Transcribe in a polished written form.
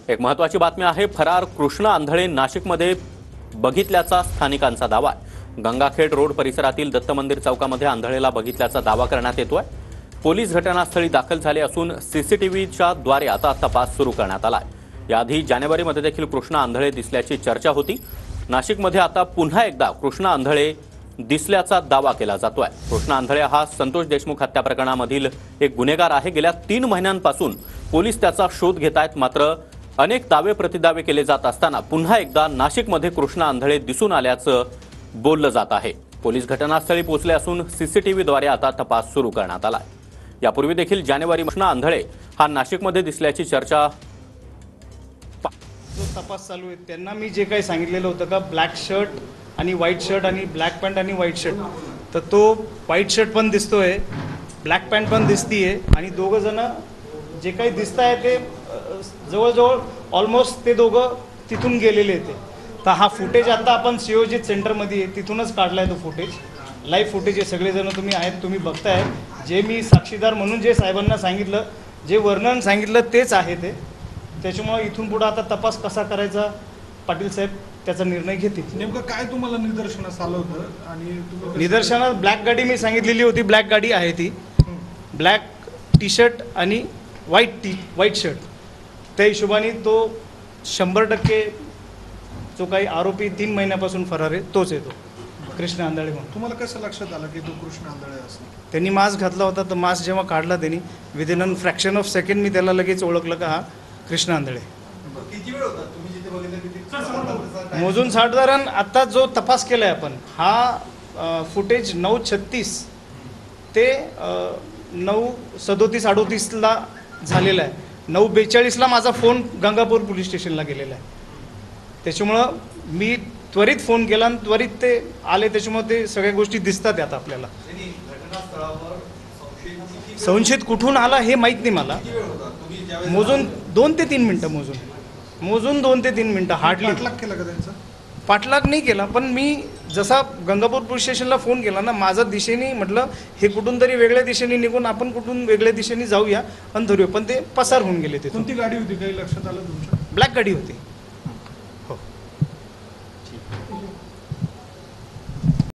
एक महत्त्वाची बातमी आहे। फरार कृष्ण आंधळे नाशिकमध्ये बघितल्याचा स्थानिकांचा दावा आहे। गंगाखेड रोड परिसरातील दत्त मंदिर चौकामध्ये आंधळेला बघितल्याचा दावा करण्यात येतोय। पोलीस घटनास्थळी दाखल झाले असून सीसीटीव्हीच्या द्वारे आता तपास सुरू करण्यात आलाय। याआधी जानेवारीमध्ये देखील कृष्ण आंधळे दिसल्याची चर्चा होती। नाशिकमध्ये आता पुन्हा एकदा कृष्ण आंधळे दिसल्याचा दावा केला जातोय। कृष्ण आंधळे हा संतोष देशमुख हत्या प्रकरणामधील एक गुन्हेगार आहे। गेल्या 3 महिन्यांपासून पोलीस त्याचा शोध घेत आहेत। मात्र अनेक दावे प्रतिदावे केले जात असताना पुन्हा एकदा नाशिकमध्ये कृष्ण आंधळे दिसून आल्याचं बोललं जात आहे। पोलीस घटनास्थळी पोहोचले असून सीसीटीव्हीद्वारे आता तपास सुरू करण्यात आलाय। यापूर्वी देखील जानेवारी कृष्ण आंधळे हा नाशिकमध्ये दिसल्याची चर्चा जो तपास चालू आहे त्यांना मी जे काही सांगितलेलं होतं का ब्लॅक शर्ट आणि व्हाईट शर्ट आणि ब्लॅक पॅन्ट आणि व्हाईट शर्ट, तर तो व्हाईट शर्ट पण दिसतोय, ब्लॅक पॅन्ट पण दिसतीये आणि दोघं जण जे काही दिसत आहे ते जवळजवळ ऑलमोस्ट ते दोघं तिथून गेलेले ते। तर हा फुटेज आता आपण सिओजित सेंटरमध्ये आहे तिथूनच काढलाय तो फुटेज, लाईव्ह फुटेज आहे। सगळेजण तुम्ही आहेत, तुम्ही बघताय। जे मी साक्षीदार म्हणून जे साहेबांना सांगितलं, जे वर्णन सांगितलं तेच आहे ते। त्याच्यामुळे इथून पुढे आता तपास कसा करायचा पाटील साहेब त्याचा निर्णय घेतील। नेमकं काय तुम्हाला निदर्शनास आलं होतं? आणि निदर्शनात ब्लॅक गाडी मी सांगितलेली होती, ब्लॅक गाडी आहे ती, ब्लॅक टी शर्ट आणि व्हाईट शर्ट। त्या हिशोबाने तो 100% जो काही आरोपी 3 महिन्यापासून फरार आहे तोच येतो, कृष्ण आंधळे म्हणून। तुम्हाला कसं लक्षात आलं की तो कृष्ण आंधळे असं? त्यांनी मास्क घातला होता, तर मास्क जेव्हा काढला त्यांनी within a fraction of second मी त्याला लगेच ओळखलं का हा कृष्ण आंधळे। किती वेळ होता तुम्ही जिथे बघितलं? मोजून 60 दरम्यान आता जो तपास केलाय आपण हा फुटेज 9:36 ते 9:37-38ला झालेला आहे। 9:42ला माझा फोन गंगापूर पोलीस स्टेशनला गेलेला आहे। त्याच्यामुळं मी त्वरित फोन केला आणि त्वरित ते आले, त्याच्यामुळे ते सगळ्या गोष्टी दिसतात आता आपल्याला। संशयित कुठून आला हे माहीत नाही मला। मोजून 2 ते 3 मिनटं मोजून 2 ते 3 मिनटं हार्डली। पाठलाग केला का त्यांचा? पाठलाग नाही केला, पण मी जसा गंगापूर पोलीस स्टेशनला फोन केला ना, माझा दिशेने म्हटलं हे कुठून तरी वेगळ्या दिशेने निघून आपण कुठून वेगळ्या दिशेने जाऊया आणि धरूया, पण ते पसार होऊन गेले। ते कोणती गाडी होती काही लक्षात आलं तुमच्या? ब्लॅक गाडी होती।